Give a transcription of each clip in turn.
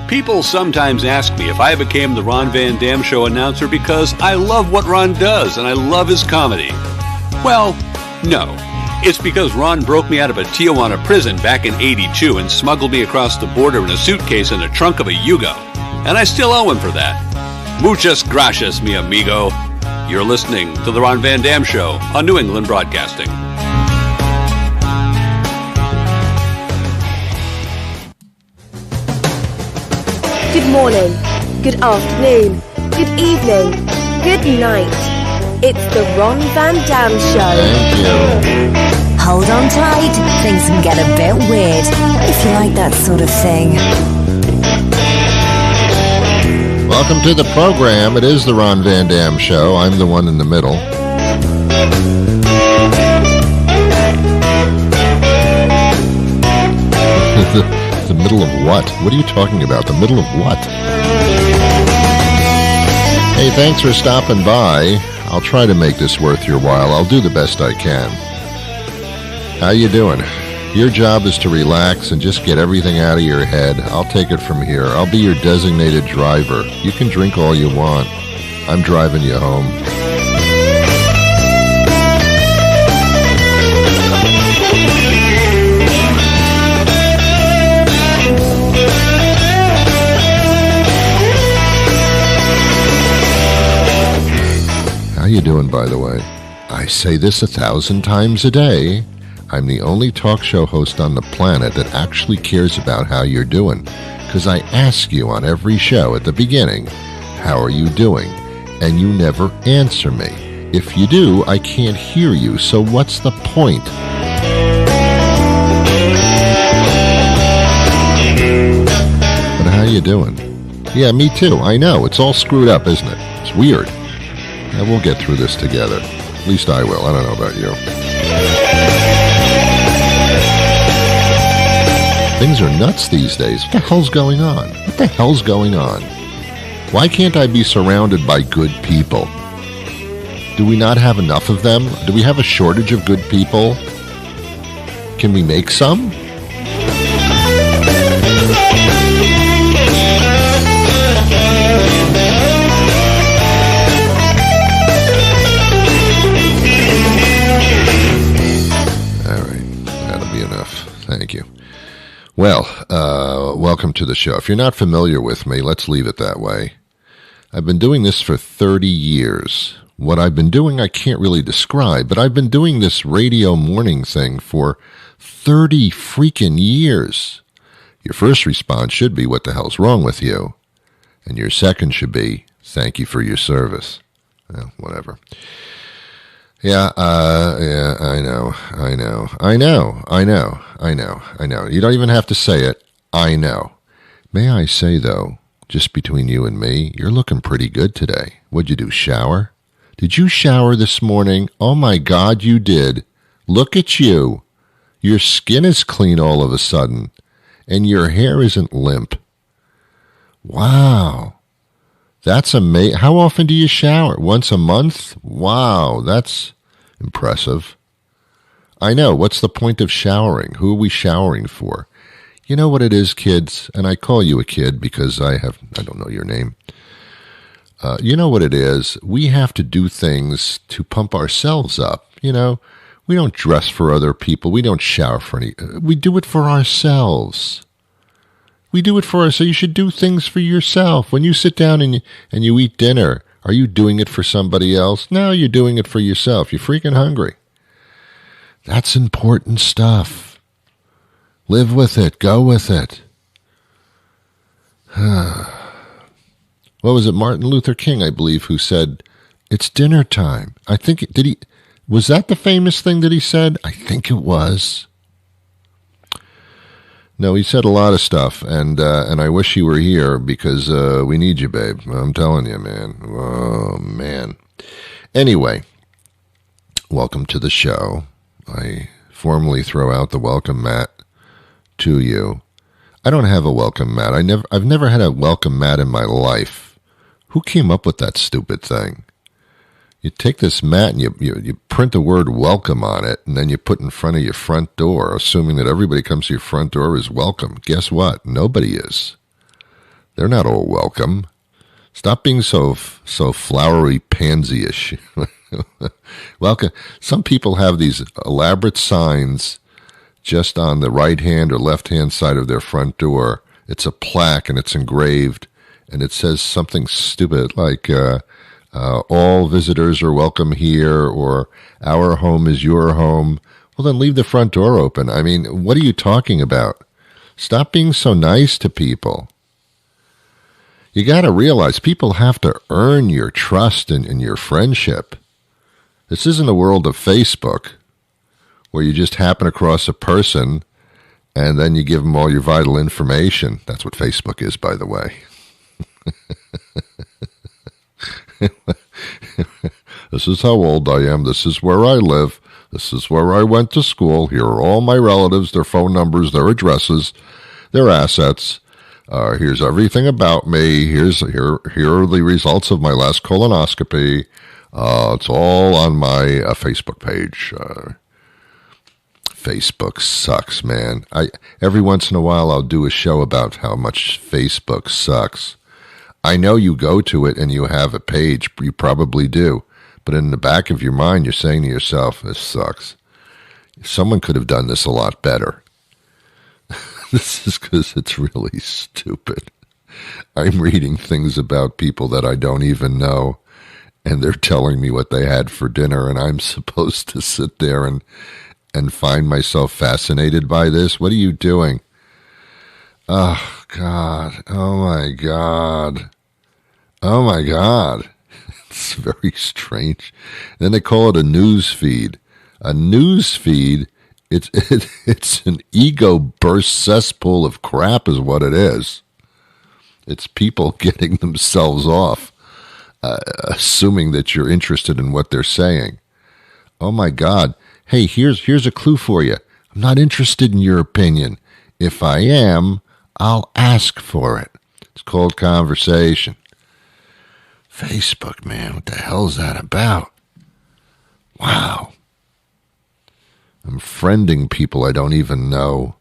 People sometimes ask me if I became the Ron Van Dam Show announcer because I love what Ron does and I love his comedy. Well, no. It's because Ron broke me out of a Tijuana prison back in '82 and smuggled me across the border in a suitcase in the trunk of a Yugo. And I still owe him for that. Muchas gracias, mi amigo. You're listening to the Ron Van Dam Show on New England Broadcasting. Good morning, good afternoon, good evening, good night. It's the Ron Van Dam Show. Thank you. Hold on tight, things can get a bit weird, if you like that sort of thing. Welcome to the program. It is the Ron Van Dam Show. I'm the one in the middle. The middle of what? What are you talking about? The middle of what? Hey, thanks for stopping by. I'll try to make this worth your while. I'll do the best I can. How you doing? Your job is to relax and just get everything out of your head. I'll take it from here. I'll be your designated driver. You can drink all you want. I'm driving you home. How you doing, by the way? I say this 1,000 times a day. I'm the only talk show host on the planet that actually cares about how you're doing. Because I ask you on every show at the beginning, how are you doing? And you never answer me. If you do, I can't hear you, so what's the point? But how you doing? Yeah, me too. I know. It's all screwed up, isn't it? It's weird. And we'll get through this together. At least I will. I don't know about you. Things are nuts these days. What the hell's going on? What the hell's going on? Why can't I be surrounded by good people? Do we not have enough of them? Do we have a shortage of good people? Can we make some? Thank you. Well, welcome to the show. If you're not familiar with me, let's leave it that way. I've been doing this for 30 years. What I've been doing, I can't really describe, but I've been doing this radio morning thing for 30 freaking years. Your first response should be, what the hell's wrong with you? And your second should be, thank you for your service. Well, whatever. Yeah, I know. You don't even have to say it. I know. May I say, though, just between you and me, you're looking pretty good today. What'd you do, shower? Did you shower this morning? Oh, my God, you did. Look at you. Your skin is clean all of a sudden, and your hair isn't limp. Wow. That's amazing. How often do you shower? Once a month? Wow, that's impressive. I know. What's the point of showering? Who are we showering for? You know what it is, kids? And I call you a kid because I don't know your name. You know what it is? We have to do things to pump ourselves up. You know, we don't dress for other people. We don't shower for we do it for ourselves. We do it for us, so you should do things for yourself. When you sit down and you eat dinner, are you doing it for somebody else? No, you're doing it for yourself. You're freaking hungry. That's important stuff. Live with it. Go with it. What was it? Martin Luther King, I believe, who said, it's dinner time. I think, was that the famous thing that he said? I think it was. No, he said a lot of stuff, and I wish you were here because we need you, babe. I'm telling you, man. Oh, man. Anyway, welcome to the show. I formally throw out the welcome mat to you. I don't have a welcome mat. I've never had a welcome mat in my life. Who came up with that stupid thing? You take this mat and you print the word welcome on it, and then you put in front of your front door, assuming that everybody comes to your front door is welcome. Guess what? Nobody is. They're not all welcome. Stop being so flowery pansy-ish. Welcome. Some people have these elaborate signs just on the right-hand or left-hand side of their front door. It's a plaque, and it's engraved, and it says something stupid like, all visitors are welcome here, or our home is your home. Well, then leave the front door open. I mean, what are you talking about? Stop being so nice to people. You got to realize people have to earn your trust and your friendship. This isn't a world of Facebook where you just happen across a person and then you give them all your vital information. That's what Facebook is, by the way. This is how old I am. This is where I live. This is where I went to school. Here are all my relatives, their phone numbers, their addresses, their assets. Here's everything about me. Here are the results of my last colonoscopy. It's all on my Facebook page. Facebook sucks, man. Every once in a while I'll do a show about how much Facebook sucks. I know you go to it and you have a page. You probably do. But in the back of your mind, you're saying to yourself, this sucks. Someone could have done this a lot better. This is because it's really stupid. I'm reading things about people that I don't even know, and they're telling me what they had for dinner, and I'm supposed to sit there and find myself fascinated by this? What are you doing? Oh, God. Oh, my God. Oh, my God. It's very strange. Then they call it a news feed. A news feed, it's an ego burst cesspool of crap is what it is. It's people getting themselves off, assuming that you're interested in what they're saying. Oh, my God. Hey, here's a clue for you. I'm not interested in your opinion. If I am, I'll ask for it. It's called conversation. Facebook, man, what the hell's that about? Wow. I'm friending people I don't even know.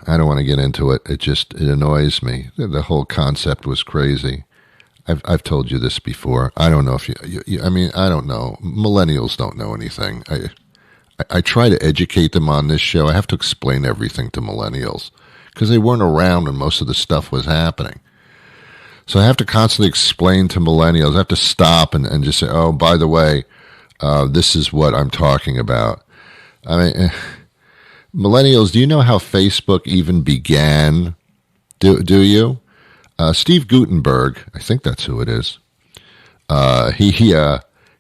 I don't want to get into it. It annoys me. The whole concept was crazy. I've told you this before. I don't know if you I mean, I don't know. Millennials don't know anything. I try to educate them on this show. I have to explain everything to millennials because they weren't around when most of the stuff was happening. So I have to constantly explain to millennials. I have to stop and just say, oh, by the way, this is what I'm talking about. I mean, millennials, do you know how Facebook even began? Do you? Steve Guttenberg, I think that's who it is.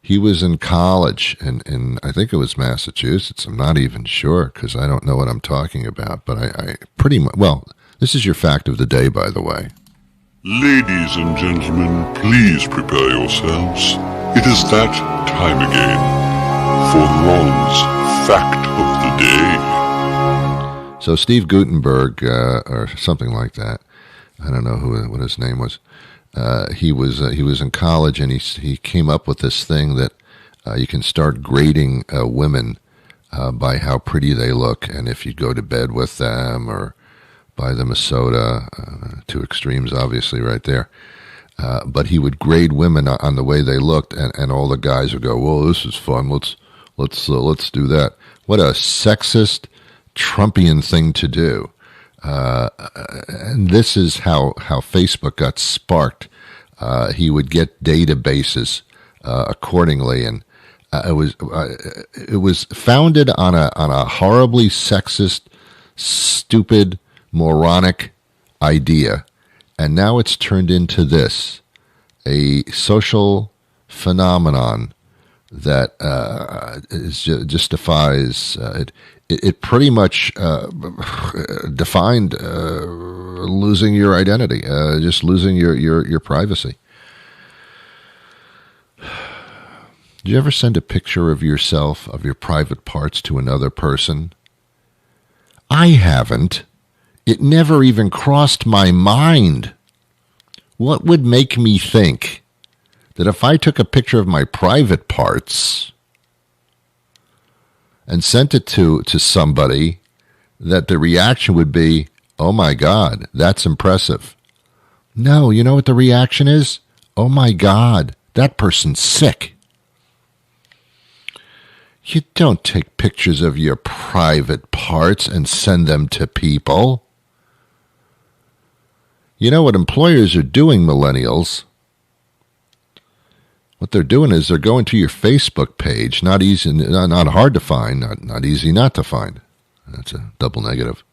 He was in college in I think it was Massachusetts. I'm not even sure because I don't know what I'm talking about. But I pretty much, well, this is your fact of the day, by the way. Ladies and gentlemen, please prepare yourselves. It is that time again for Ron's Fact of the Day. So Steve Guttenberg, or something like that, I don't know what his name was. He was in college, and he came up with this thing that you can start grading women by how pretty they look, and if you go to bed with them or buy them a soda. Two extremes, obviously, right there. But he would grade women on the way they looked, and all the guys would go, "Well, this is fun. Let's do that." What a sexist, Trumpian thing to do. And this is how Facebook got sparked. He would get databases accordingly, and it was founded on a horribly sexist, stupid, moronic idea, and now it's turned into this, a social phenomenon that just defies it pretty much defined losing your identity, just losing your privacy. Did you ever send a picture of yourself, of your private parts, to another person? I haven't. It never even crossed my mind. What would make me think that if I took a picture of my private parts and sent it to somebody, that the reaction would be, oh my God, that's impressive. No, you know what the reaction is? Oh my God, that person's sick. You don't take pictures of your private parts and send them to people. You know what employers are doing, millennials? What they're doing is they're going to your Facebook page, not hard to find, not easy not to find. That's a double negative.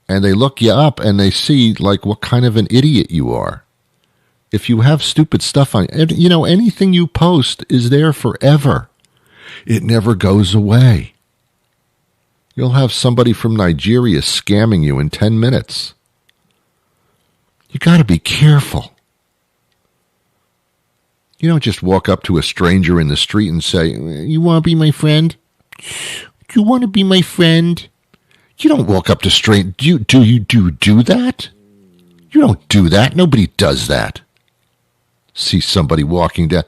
And they look you up and they see like what kind of an idiot you are. If you have stupid stuff on, you know, anything you post is there forever. It never goes away. You'll have somebody from Nigeria scamming you in 10 minutes. You got to be careful. You don't just walk up to a stranger in the street and say, "You want to be my friend? Do you want to be my friend?" You don't walk up to strangers. Do you do that? You don't do that. Nobody does that. See somebody walking down.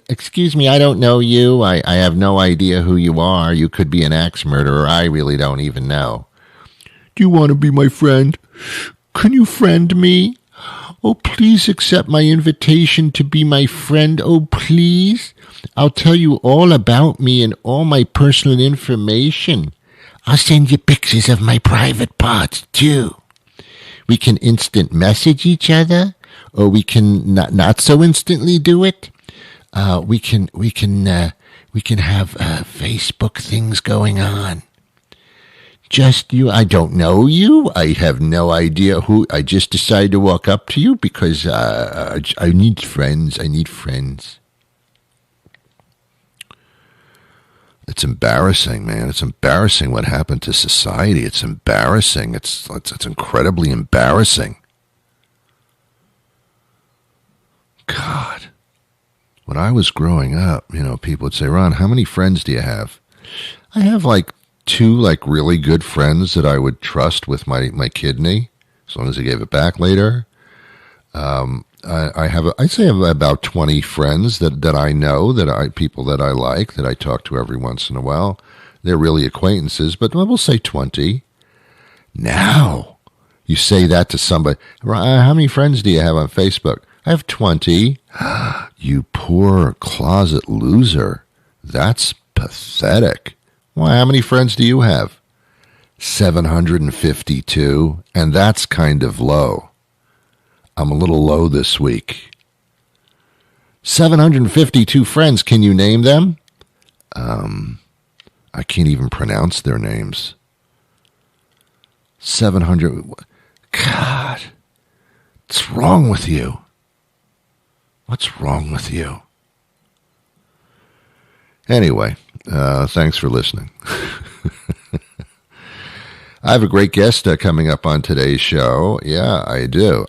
"Excuse me, I don't know you. I have no idea who you are. You could be an axe murderer. I really don't even know." "Do you want to be my friend? Can you friend me? Oh, please accept my invitation to be my friend. Oh, please. I'll tell you all about me and all my personal information. I'll send you pictures of my private parts, too. We can instant message each other, or we can not so instantly do it. We can have Facebook things going on. Just you. I don't know you. I have no idea who. I just decided to walk up to you because I need friends. I need friends." It's embarrassing, man. It's embarrassing what happened to society. It's embarrassing. It's incredibly embarrassing. God. When I was growing up, you know, people would say, "Ron, how many friends do you have?" I have like 2 like really good friends that I would trust with my kidney, as long as he gave it back later. I'd say I have about 20 friends that I know, people that I like, that I talk to every once in a while. They're really acquaintances, but we'll say 20. Now, you say that to somebody, "How many friends do you have on Facebook?" "I have 20. You poor closet loser. That's pathetic. Why, how many friends do you have? 752, and that's kind of low. I'm a little low this week. 752 friends, can you name them? I can't even pronounce their names. 700, God, what's wrong with you? What's wrong with you? Anyway, thanks for listening. I have a great guest coming up on today's show. Yeah, I do.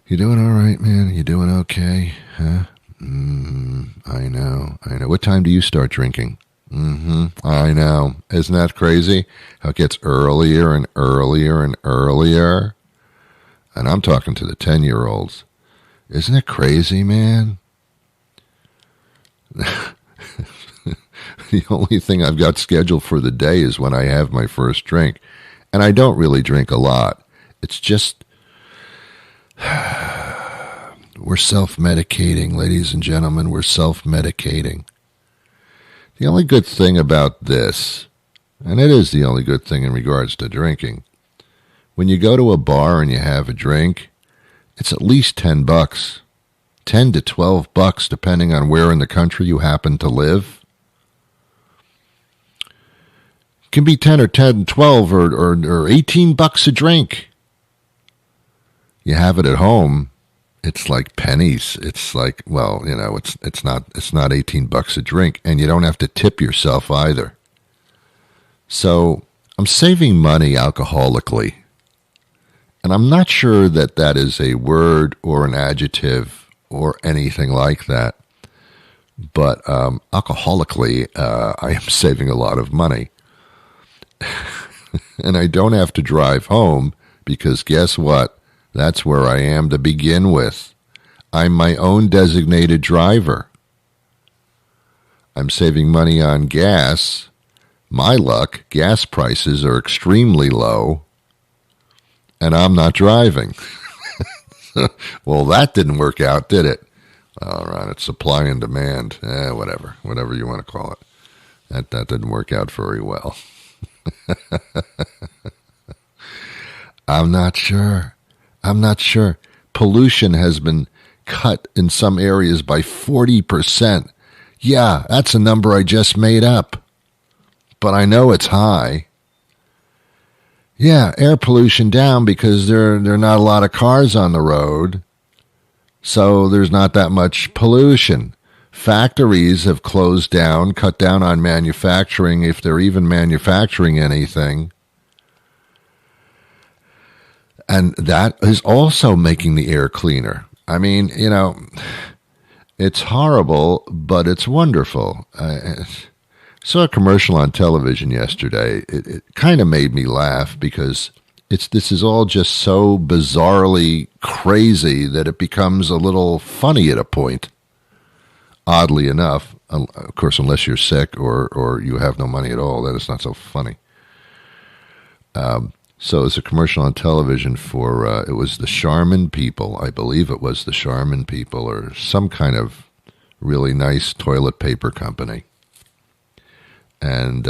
You doing all right, man? You doing okay? Huh? I know. What time do you start drinking? I know. Isn't that crazy? How it gets earlier and earlier and earlier. And I'm talking to the 10-year-olds. Isn't it crazy, man? The only thing I've got scheduled for the day is when I have my first drink. And I don't really drink a lot. It's just, we're self-medicating, ladies and gentlemen. We're self-medicating. The only good thing about this, and it is the only good thing in regards to drinking, when you go to a bar and you have a drink, it's at least $10, $10 to $12, depending on where in the country you happen to live. It can be 10 or 10, 12 or $18 a drink. You have it at home, it's like pennies. It's like, well, you know, it's not $18 a drink, and you don't have to tip yourself either. So I'm saving money alcoholically. And I'm not sure that that is a word or an adjective or anything like that. But alcoholically, I am saving a lot of money. And I don't have to drive home because guess what? That's where I am to begin with. I'm my own designated driver. I'm saving money on gas My luck, gas prices are extremely low, and I'm not driving. Well, that didn't work out, did it? All right, it's supply and demand. Whatever you want to call it. That didn't work out very well. I'm not sure. Pollution has been cut in some areas by 40%. Yeah, that's a number I just made up. But I know it's high. Yeah, air pollution down because there are not a lot of cars on the road. So there's not that much pollution. Factories have closed down, cut down on manufacturing, if they're even manufacturing anything. And that is also making the air cleaner. I mean, it's horrible, but it's wonderful. I saw a commercial on television yesterday. It kind of made me laugh because this is all just so bizarrely crazy that it becomes a little funny at a point. Oddly enough, of course, unless you're sick or you have no money at all, then it's not so funny. So it's a commercial on television for, it was the Charmin people. I believe it was the Charmin people or some kind of really nice toilet paper company. And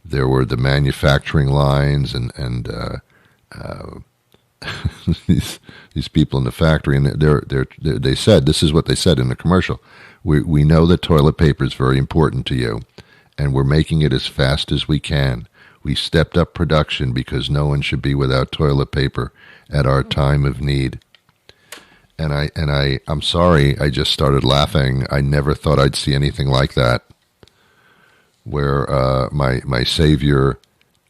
there were the manufacturing lines and these people in the factory, and they said, this is what they said in the commercial. We know that toilet paper is very important to you, and we're making it as fast as we can. We stepped up production because no one should be without toilet paper at our time of need. And I'm sorry, I just started laughing. I never thought I'd see anything like that, where my savior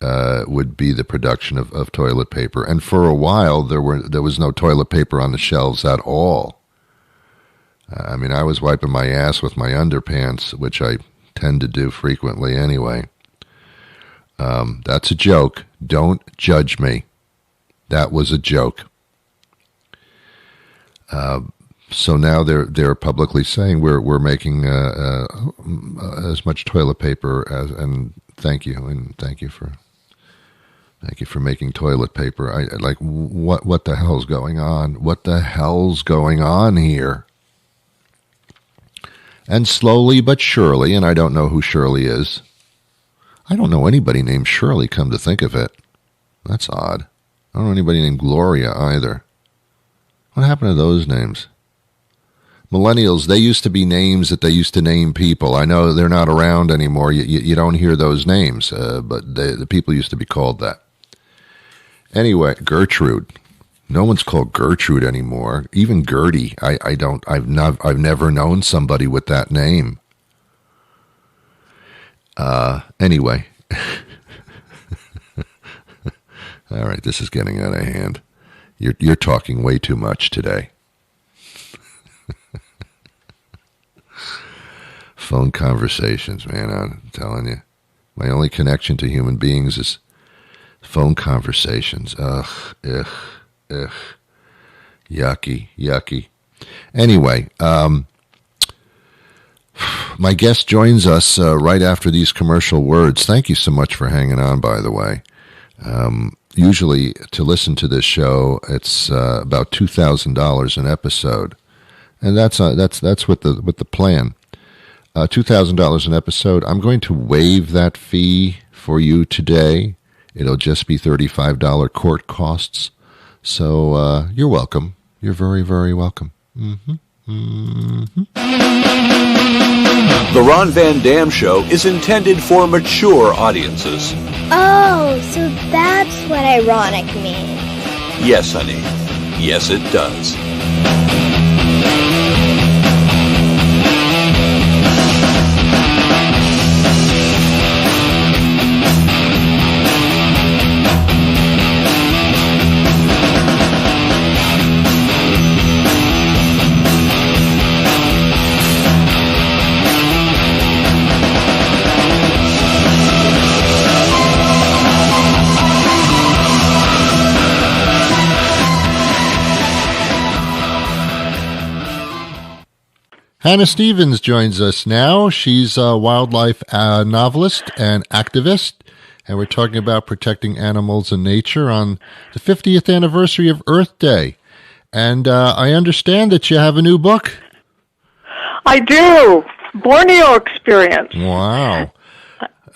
would be the production of toilet paper. And for a while, there was no toilet paper on the shelves at all. I mean, I was wiping my ass with my underpants, which I tend to do frequently anyway. That's a joke. Don't judge me. That was a joke. So now they're publicly saying we're making as much toilet paper as, and thank you for making toilet paper. What the hell's going on? What the hell's going on here? And slowly but surely, and I don't know who Shirley is. I don't know anybody named Shirley, come to think of it. That's odd. I don't know anybody named Gloria either. What happened to those names? Millennials, they used to be names that they used to name people. I know they're not around anymore. You don't hear those names, but the people used to be called that. Anyway, Gertrude. No one's called Gertrude anymore. Even Gertie. I've never known somebody with that name. Anyway. All right, this is getting out of hand. You're talking way too much today. Phone conversations, man, I'm telling you. My only connection to human beings is phone conversations. Ugh. Yucky. Anyway, my guest joins us right after these commercial words. Thank you so much for hanging on, by the way. Usually, to listen to this show, it's about $2,000 an episode, and that's with the plan. $2,000 an episode. I'm going to waive that fee for you today. It'll just be $35 court costs. So you're welcome. You're very, very welcome. The Ron Van Dam Show is intended for mature audiences. Oh, so that's what ironic means. Yes, honey. Yes, it does. Hannah Stevens joins us now. She's a wildlife novelist and activist, and we're talking about protecting animals and nature on the 50th anniversary of Earth Day. And I understand that you have a new book. I do. Borneo Experience. Wow.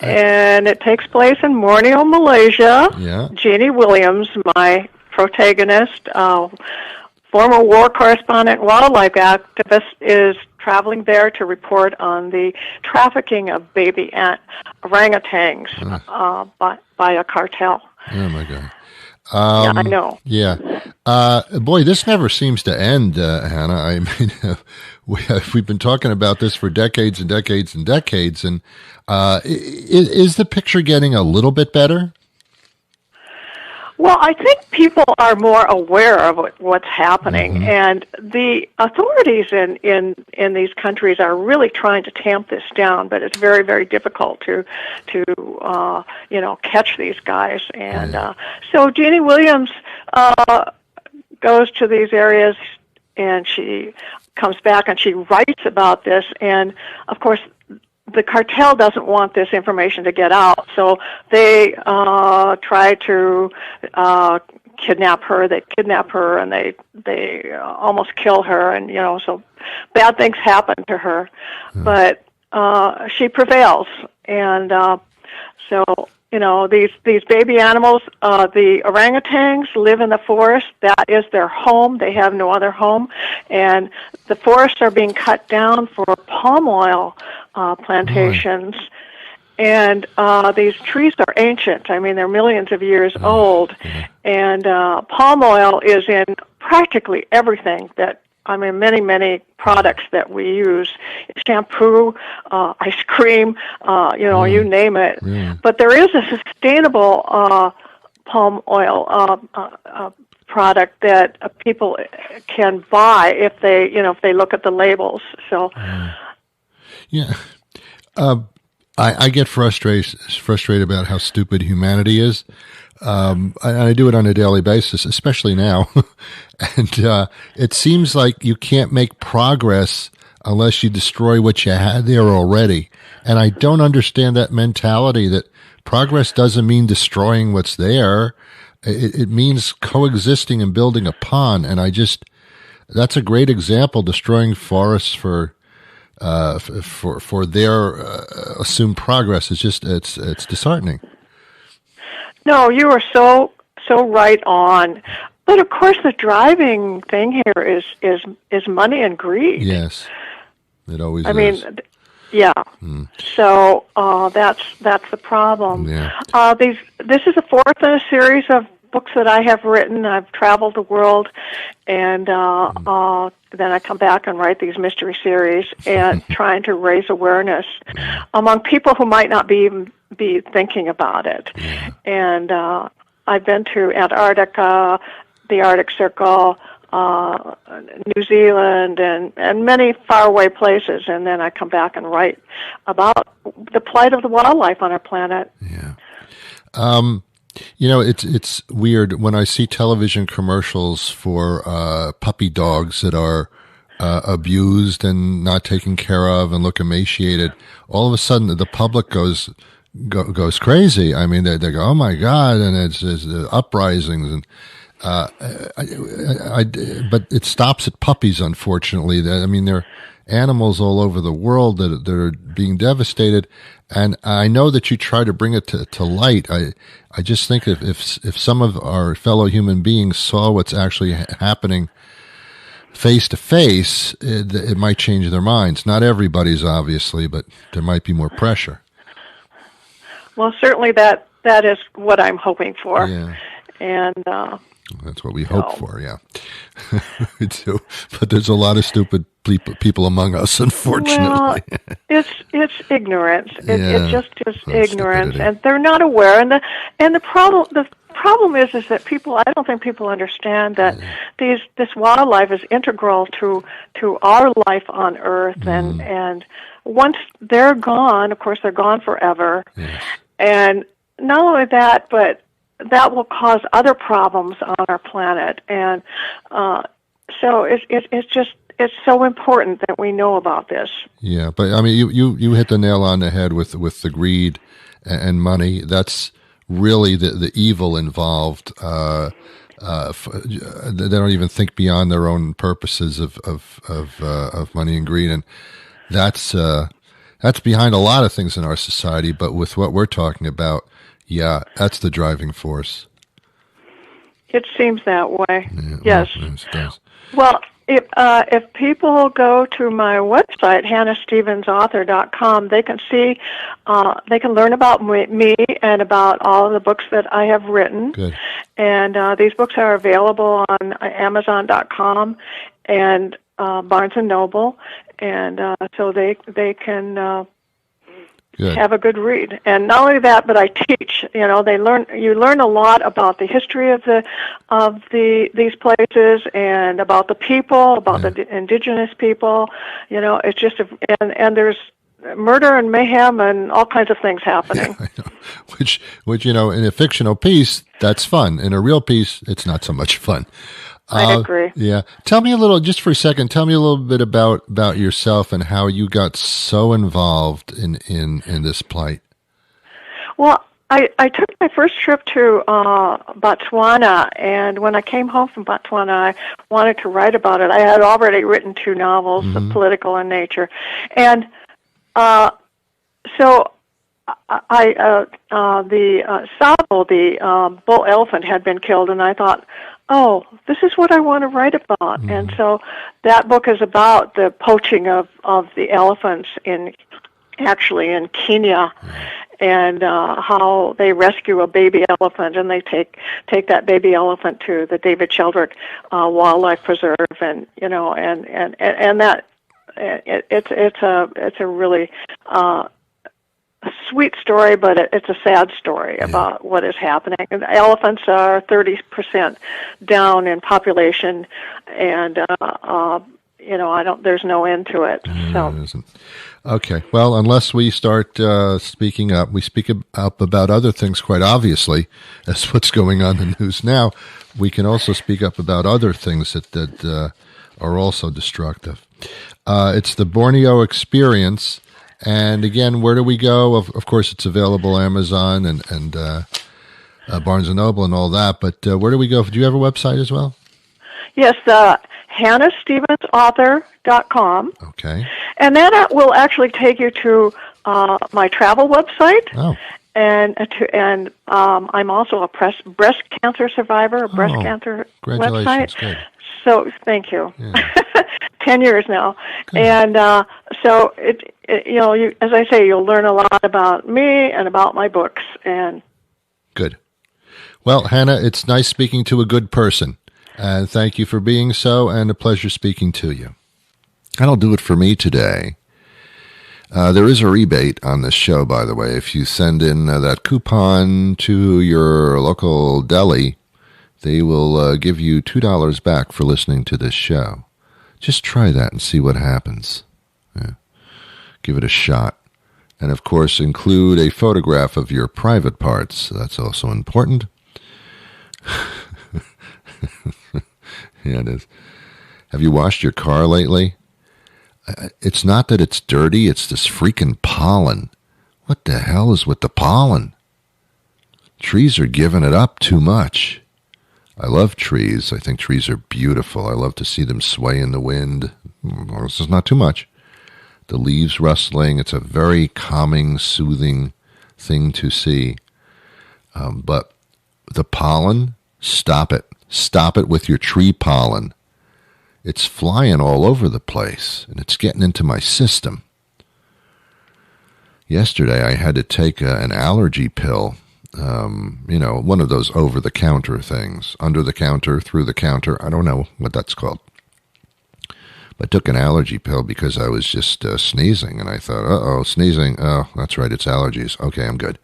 And it takes place in Borneo, Malaysia. Yeah. Jeannie Williams, my protagonist, former war correspondent, wildlife activist, is traveling there to report on the trafficking of baby orangutans by a cartel. Oh, my God. Yeah, I know. Yeah. Boy, this never seems to end, Hannah. I mean, we've been talking about this for decades and decades and decades. And is the picture getting a little bit better? Well, I think people are more aware of what's happening, and the authorities in these countries are really trying to tamp this down. But it's very, very difficult to catch these guys. And so Jeannie Williams goes to these areas, and she comes back and she writes about this. And of course, the cartel doesn't want this information to get out, so they try to kidnap her. They kidnap her, and they almost kill her, and so bad things happen to her. But she prevails, and so these baby animals, the orangutans live in the forest. That is their home. They have no other home, and the forests are being cut down for palm oil plantations. And these trees are ancient. I mean, they're millions of years old. And palm oil is in practically everything many, many products that we use. Shampoo, ice cream, you name it. But there is a sustainable palm oil product that people can buy if they look at the labels. So, yeah. I get frustrated about how stupid humanity is. I do it on a daily basis, especially now. And it seems like you can't make progress unless you destroy what you had there already. And I don't understand that mentality that progress doesn't mean destroying what's there. It means coexisting and building upon. And that's a great example, destroying forests for their assumed progress. It's disheartening. No, you are so right on. But of course, the driving thing here is money and greed. Yes, it always is. I mean, yeah. So that's the problem. Yeah. This is the fourth in a series of books that I have written. I've traveled the world, and then I come back and write these mystery series and trying to raise awareness among people who might not be thinking about it. And I've been to Antarctica, the Arctic Circle, New Zealand, and many faraway places, and then I come back and write about the plight of the wildlife on our planet. Yeah. It's weird when I see television commercials for puppy dogs that are abused and not taken care of and look emaciated. All of a sudden, the public goes crazy. I mean, they go, "Oh my God!" and it's uprisings and. But it stops at puppies, unfortunately. I mean, there are animals all over the world that are being devastated, and I know that you try to bring it to light. I just think if some of our fellow human beings saw what's actually happening face to face, it might change their minds. Not everybody's, obviously, but there might be more pressure. Well, certainly that is what I'm hoping for. Yeah. And that's what we hope for, yeah. We do. But there's a lot of stupid people among us, unfortunately. Well, it's ignorance. It just is ignorance, stupidity. And they're not aware. And the problem is that people. I don't think people understand that this wildlife is integral to our life on Earth, and once they're gone, of course, they're gone forever. Yes. And not only that, but that will cause other problems on our planet, and so it's it's so important that we know about this. Yeah, but I mean, you hit the nail on the head with the greed and money. That's really the evil involved. They don't even think beyond their own purposes of money and greed, and that's behind a lot of things in our society. But with what we're talking about, yeah, that's the driving force. It seems that way. Yeah, yes. Well, yes, it does. Well, if people go to my website, hannahstevensauthor.com, they can see, they can learn about me and about all of the books that I have written. Good. And these books are available on Amazon.com and Barnes and Noble, and so they can have a good read. And not only that, but I teach. You know, you learn a lot about the history of these places and about the people, about the indigenous people. You know, it's just and there's murder and mayhem and all kinds of things happening. Yeah, I know. Which you know, in a fictional piece, that's fun. In a real piece, it's not so much fun. I agree. Yeah. Tell me a little, just for a second, tell me a little bit about yourself and how you got so involved in this plight. Well, I took my first trip to Botswana, and when I came home from Botswana, I wanted to write about it. I had already written 2 novels, political in nature. And so the Savo, the bull elephant, had been killed, and I thought, oh, this is what I want to write about. And so that book is about the poaching of the elephants in Kenya, and how they rescue a baby elephant, and they take that baby elephant to the David Sheldrick Wildlife Preserve, and you know, and that it's a really a sweet story, but it's a sad story about what is happening. And the elephants are 30% down in population, and you know, there's no end to it. So. Okay. Well, unless we start speaking up, we speak up about other things quite obviously, as what's going on in the news now. We can also speak up about other things that are also destructive. It's the Borneo Experience. And again, where do we go? Of course, it's available Amazon and Barnes & Noble and all that. But where do we go? Do you have a website as well? Yes, hannahstevensauthor.com. Okay. And that will actually take you to my travel website. Oh. And I'm also a breast cancer survivor, a breast cancer congratulations. website. Good. So thank you. Yeah. 10 years now. Good. And so you know, as I say, you'll learn a lot about me and about my books. And good. Well, Hannah, it's nice speaking to a good person. And thank you for being so, and a pleasure speaking to you. That'll do it for me today. There is a rebate on this show, by the way. If you send in that coupon to your local deli, they will give you $2 back for listening to this show. Just try that and see what happens. Yeah. Give it a shot. And, of course, include a photograph of your private parts. That's also important. Yeah, it is. Have you washed your car lately? It's not that it's dirty, it's this freaking pollen. What the hell is with the pollen? Trees are giving it up too much. I love trees. I think trees are beautiful. I love to see them sway in the wind. This is not too much. The leaves rustling. It's a very calming, soothing thing to see. But the pollen, stop it. Stop it with your tree pollen. It's flying all over the place, and it's getting into my system. Yesterday, I had to take an allergy pill, you know, one of those over-the-counter things, under the counter, through the counter. I don't know what that's called. But I took an allergy pill because I was just sneezing, and I thought, uh-oh, sneezing. Oh, that's right, it's allergies. Okay, I'm good.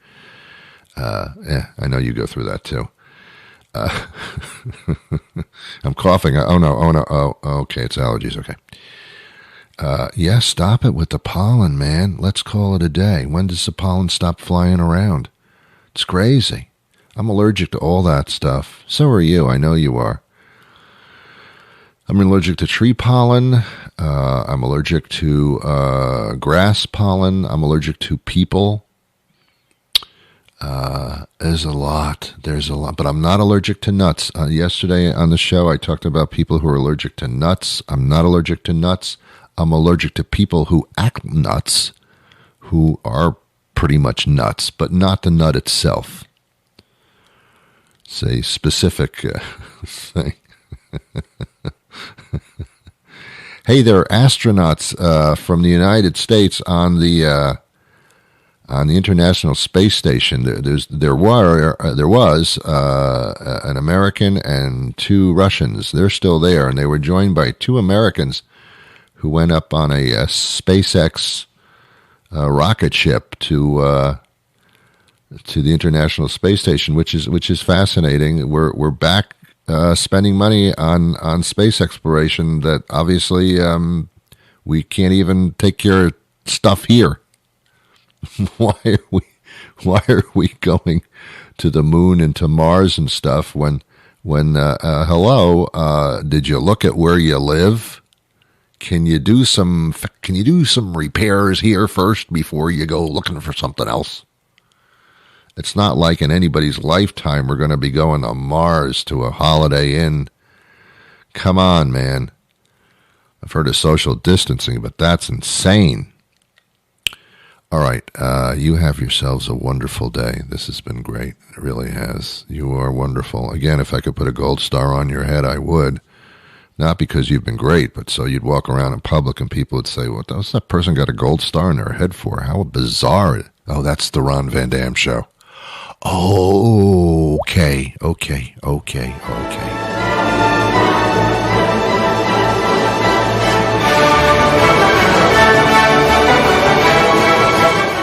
I know you go through that, too. I'm coughing. Oh, no. Oh, okay, it's allergies. Okay. Yeah, stop it with the pollen, man. Let's call it a day. When does the pollen stop flying around? It's crazy. I'm allergic to all that stuff. So are you. I know you are. I'm allergic to tree pollen. I'm allergic to grass pollen. I'm allergic to people. There's a lot, but I'm not allergic to nuts. Yesterday on the show, I talked about people who are allergic to nuts. I'm not allergic to nuts. I'm allergic to people who act nuts, who are pretty much nuts, but not the nut itself. Say specific thing. Hey, there are astronauts from the United States on the International Space Station. There was an American and 2 Russians. They're still there, and they were joined by 2 Americans who went up on a SpaceX rocket ship to the International Space Station, which is fascinating. We're back spending money on space exploration that obviously we can't even take care of stuff here. Why are we going to the moon and to Mars and stuff when hello, did you look at where you live? Can you do some repairs here first before you go looking for something else? It's not like in anybody's lifetime we're going to be going to Mars to a Holiday Inn. Come on, man. I've heard of social distancing, but that's insane. All right, you have yourselves a wonderful day. This has been great. It really has. You are wonderful. Again, if I could put a gold star on your head, I would. Not because you've been great, but so you'd walk around in public and people would say, what's that person got a gold star in their head for? How bizarre. Oh, that's the Ron Van Dam show. Oh, okay.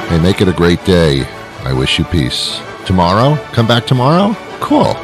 Hey, make it a great day. I wish you peace. Tomorrow? Come back tomorrow? Cool.